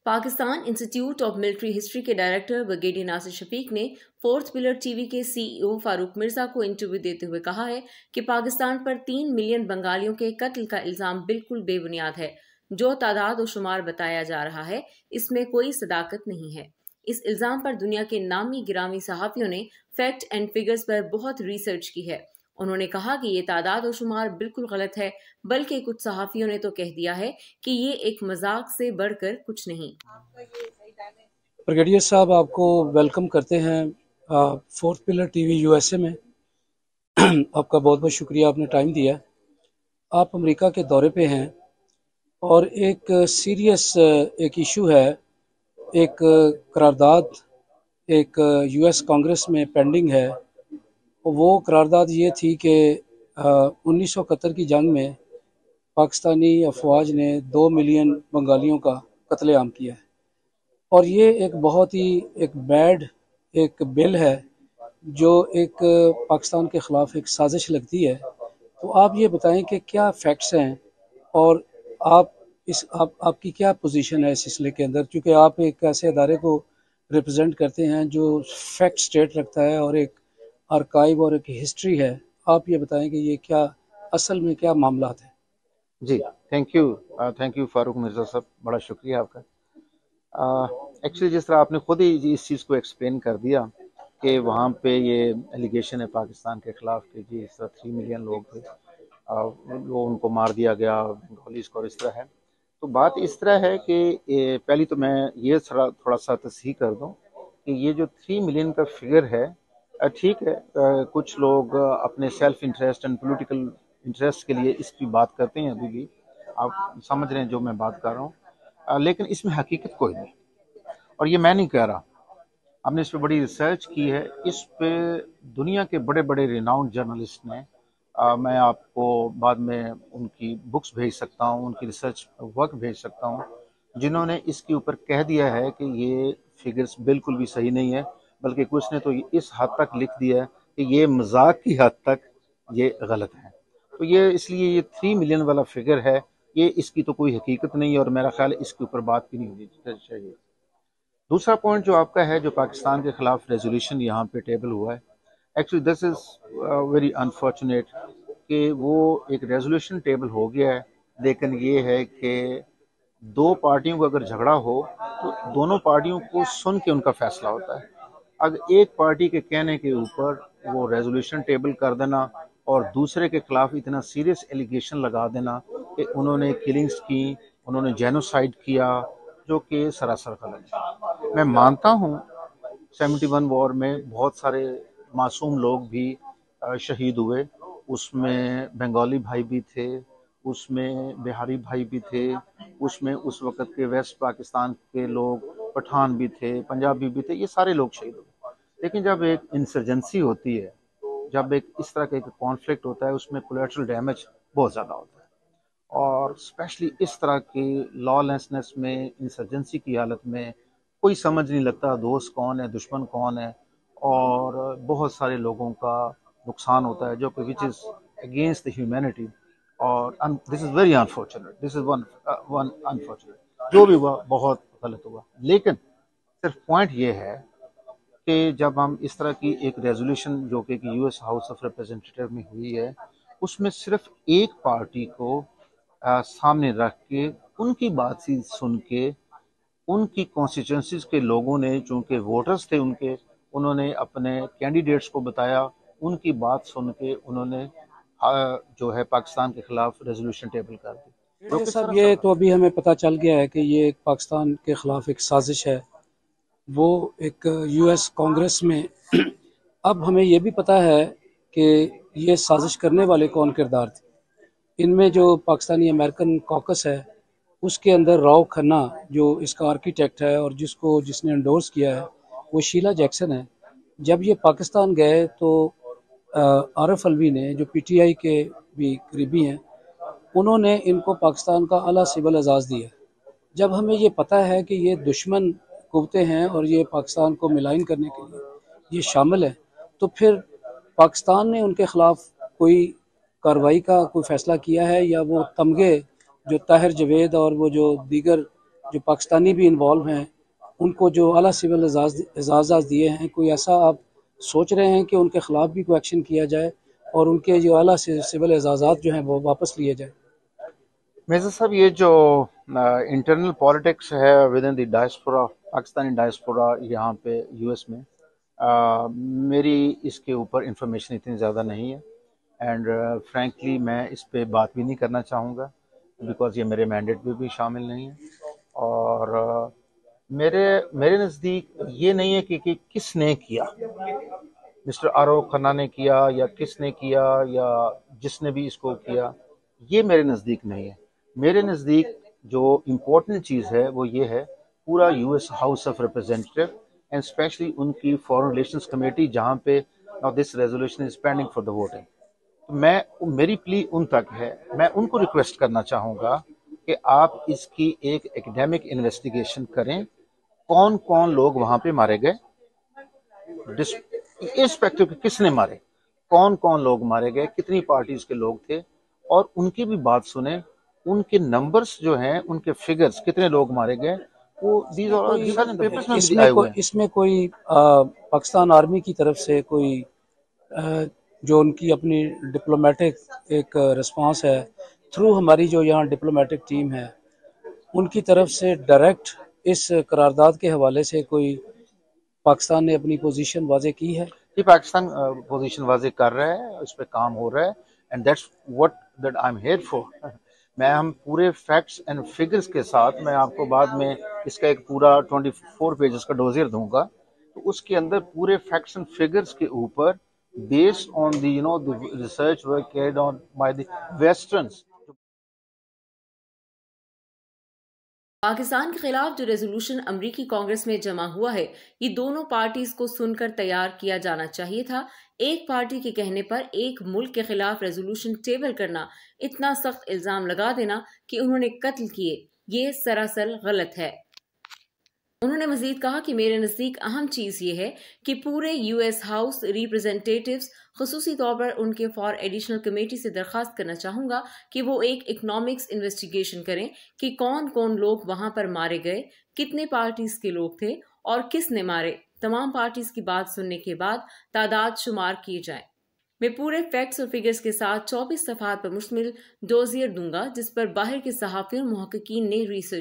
Pakistan institute of military history के director brigadier Nasir Shafiq ने fourth pillar TV के सीईओ फारूक मिर्जा को इंटरव्यू देते हुए कहा है कि पाकिस्तान पर 3 मिलियन बंगालियों के कत्ल का इल्जाम बिल्कुल बेबुनियाद है। जो तादाद और शुमार बताया जा रहा है इसमें कोई सदाकत नहीं है। इस इल्जाम पर दुनिया के नामी गिरामी सहाफियों ने फैक्ट एंड फिगर्स पर बहुत रिसर्च की है। उन्होंने कहा कि ये तादाद और शुमार बिल्कुल गलत है, बल्कि कुछ सहाफियों ने तो कह दिया है कि ये एक मजाक से बढ़कर कुछ नहीं। ब्रिगेडियर साहब, आपको वेलकम करते हैं फोर्थ पिलर टीवी यूएसए में। आपका बहुत बहुत शुक्रिया, आपने टाइम दिया। आप अमेरिका के दौरे पे हैं और एक सीरियस एक इशू है, एक करारदाद एक यूएस कांग्रेस में पेंडिंग है। वो करारदाद ये थी कि 1971 की जंग में पाकिस्तानी अफवाज ने 2 मिलियन बंगालियों का कत्लेआम किया है और ये एक बहुत ही एक बैड एक बिल है जो एक पाकिस्तान के ख़िलाफ़ एक साजिश लगती है। तो आप ये बताएं कि क्या फैक्ट्स हैं और आपकी क्या पोजीशन है इस सिलसिले के अंदर, क्योंकि आप एक ऐसे अदारे को रिप्रेजेंट करते हैं जो फैक्ट स्टेट रखता है और एक आर्काइव और एक हिस्ट्री है। आप ये बताएं कि ये क्या असल में क्या मामला है। जी, थैंक यू फारूक मिर्ज़ा साहब, बड़ा शुक्रिया आपका। एक्चुअली जिस तरह आपने खुद ही इस चीज़ को एक्सप्लेन कर दिया कि वहाँ पे ये एलिगेशन है पाकिस्तान के ख़िलाफ़ कि जी इस तरह 3 मिलियन लोग थे, वो उनको मार दिया गया, बंगालीज को, इस तरह है। तो बात इस तरह है कि पहली तो मैं ये थोड़ा सा तस्हीह कर दूँ कि ये जो 3 मिलियन का फिगर है, ठीक है, कुछ लोग अपने self interest and political interest के लिए इसकी बात करते हैं, अभी भी आप समझ रहे हैं जो मैं बात कर रहा हूँ, लेकिन इसमें हकीकत कोई नहीं। और ये मैं नहीं कह रहा, हमने इस पर बड़ी रिसर्च की है, इस पे दुनिया के बड़े बड़े रिनाउंड जर्नलिस्ट ने, मैं आपको बाद में उनकी बुक्स भेज सकता हूँ, उनकी रिसर्च वर्क भेज सकता हूँ, जिन्होंने इसके ऊपर कह दिया है कि ये फिगर्स बिल्कुल भी सही नहीं है, बल्कि कुछ ने तो इस हद तक लिख दिया है कि ये मजाक की हद तक ये गलत है। तो ये इसलिए ये 3 मिलियन वाला फिगर है, ये इसकी तो कोई हकीकत नहीं है और मेरा ख्याल है इसके ऊपर बात भी नहीं होनी चाहिए। दूसरा पॉइंट जो आपका है, जो पाकिस्तान के खिलाफ रेजोल्यूशन यहाँ पे टेबल हुआ है, actually this is very unfortunate कि वो एक रेजोल्यूशन टेबल हो गया है, लेकिन ये है कि 2 पार्टियों को अगर झगड़ा हो तो दोनों पार्टियों को सुन के उनका फैसला होता है। अगर एक पार्टी के कहने के ऊपर वो रेजोल्यूशन टेबल कर देना और दूसरे के खिलाफ इतना सीरियस एलिगेशन लगा देना कि उन्होंने किलिंग्स की, उन्होंने जेनोसाइड किया, जो कि सरासर गलत है। मैं मानता हूँ 71 वॉर में बहुत सारे मासूम लोग भी शहीद हुए, उसमें बंगाली भाई भी थे, उसमें बिहारी भाई भी थे, उसमें उस वक़्त के वेस्ट पाकिस्तान के लोग, पठान भी थे, पंजाबी भी थे, ये सारे लोग शहीद हुए। लेकिन जब एक इंसर्जेंसी होती है, जब एक इस तरह का एक कॉन्फ्लिक्ट होता है, उसमें कोलैटरल डैमेज बहुत ज़्यादा होता है और स्पेशली इस तरह की लॉलेसनेस में, इंसर्जेंसी की हालत में कोई समझ नहीं लगता दोस्त कौन है, दुश्मन कौन है, और बहुत सारे लोगों का नुकसान होता है जो कि which is against the humanity. और this is very unfortunate, this is one unfortunate, जो भी हुआ बहुत गलत हुआ। लेकिन सिर्फ पॉइंट ये है कि जब हम इस तरह की एक रेजोल्यूशन जो कि यूएस हाउस ऑफ रिप्रेजेंटेटिव में हुई है, उसमें सिर्फ एक पार्टी को सामने रख के उनकी बात सुन के, उनकी कॉन्स्टिट्यूंसीज के लोगों ने, चूँकि वोटर्स थे उनके, उन्होंने अपने कैंडिडेट्स को बताया, उनकी बात सुन के उन्होंने जो है पाकिस्तान के खिलाफ रेजोल्यूशन टेबल कर दी। जो साहब, ये तो अभी हमें पता चल गया है कि ये एक पाकिस्तान के खिलाफ एक साजिश है, वो एक यूएस कांग्रेस में। अब हमें ये भी पता है कि ये साजिश करने वाले कौन किरदार थे। इनमें जो पाकिस्तानी अमेरिकन कॉकस है, उसके अंदर राव खन्ना जो इसका आर्किटेक्ट है और जिसने एंडोर्स किया है, वो शीला जैक्सन है। जब ये पाकिस्तान गए तो आरफ अलवी ने, जो पीटीआई के भी करीबी हैं, उन्होंने इनको पाकिस्तान का आला सिविल एजाज़ दिया। जब हमें ये पता है कि ये दुश्मन कुव्वतें हैं और ये पाकिस्तान को मिलाइन करने के लिए ये शामिल है, तो फिर पाकिस्तान ने उनके ख़िलाफ़ कोई कार्रवाई का कोई फ़ैसला किया है, या वो तमगे जो ताहिर जवेद और वो जो दीगर جو پاکستانی بھی انوالو ہیں ان کو جو اعلیٰ سول اعزازات دیے ہیں، کوئی ایسا آپ سوچ رہے ہیں کہ ان کے خلاف بھی کوئی ایکشن کیا جائے اور ان کے جو اعلیٰ سول اعزازات جو ہیں وہ واپس لیے جائیں؟ مرزا صاحب، یہ جو انٹرنل پالیٹکس ہے with in the diaspora, Pakistani diaspora یہاں پہ یو ایس میں، میری اس کے اوپر انفارمیشن اتنی زیادہ نہیں ہے، اینڈ فرینکلی میں اس پہ بات بھی نہیں کرنا چاہوں گا، بیکاز یہ میرے مینڈیٹ میں بھی شامل نہیں ہے. اور میرے نزدیک یہ نہیں ہے کہ کس نے کیا، مسٹر آرو کھنہ نے کیا یا کس نے کیا یا جس نے بھی اس کو کیا، یہ میرے نزدیک نہیں ہے. میرے نزدیک جو امپورٹنٹ چیز ہے وہ یہ ہے پورا U S house of representative and specially ان کی فارن ریلیشنز کمیٹی، جہاں پہ this resolution is pending for the voting. میری پلی ان تک ہے، میں ان کو ریکویسٹ کرنا چاہوں گا کہ آپ اس کی ایک ایکڈیمک انویسٹیگیشن کریں، کون کون لوگ وہاں پہ مارے گئے، ارسپیکٹو کہ کس نے مارے، کون کون لوگ مارے گئے، کتنی پارٹیز کے لوگ تھے، اور ان کی بھی بات سنیں، ان کے نمبرز جو ہیں، ان کے فگرز کتنے لوگ مارے گئے، وہ پیپرز میں بھی آئے ہوئے ہیں. اس میں کوئی پاکستان آرمی کی طرف سے کوئی جو ان کی اپنی ڈپلومیٹک ایک رسپانس ہے تھرو ہماری جو یہاں ڈپلومیٹک ٹیم ہے، ان کی طرف سے ڈائریکٹ اس قرارداد کے حوالے سے کوئی پاکستان نے اپنی پوزیشن واضح کی ہے؟ یہ پاکستان پوزیشن واضح کر رہا ہے، اس پہ کام ہو رہا ہے، and that's what that I am here for. ہم پورے فیکٹس اینڈ فگرز کے ساتھ، میں آپ کو بعد میں اس کا ایک پورا 24 پیجز کا ڈوزیر دوں گا، تو اس کے اندر پورے فیکٹس اینڈ فگرز کے اوپر based on the research work carried on by the westerners. Pakistan کے خلاف جو ریزولوشن امریکی کانگریس میں جمع ہوا ہے، یہ دونوں پارٹیز کو سن کر تیار کیا جانا چاہیے تھا. ایک پارٹی کے کہنے پر ایک ملک کے خلاف ریزولوشن ٹیبل کرنا، اتنا سخت الزام لگا دینا کہ انہوں نے قتل کیے، یہ سراسر غلط ہے. انہوں نے مزید کہا کہ میرے نزدیک اہم چیز یہ ہے کہ پورے یو ایس ہاؤس ریپرزینٹیٹیوز، خصوصی طور پر ان کے فار ایڈیشنل کمیٹی سے درخواست کرنا چاہوں گا کہ وہ ایک اکنامکس انویسٹیگیشن کریں کہ کون کون لوگ وہاں پر مارے گئے، کتنے پارٹیز کے لوگ تھے اور کس نے مارے. تمام پارٹیز کی بات سننے کے بعد تعداد شمار کیے جائیں. میں پورے فیکٹس اور فگرز کے ساتھ 24 صفحات پر مشتمل ڈوزیر دوں گا، جس پر باہر کے صحافیوں اور محققین نے ریسرچ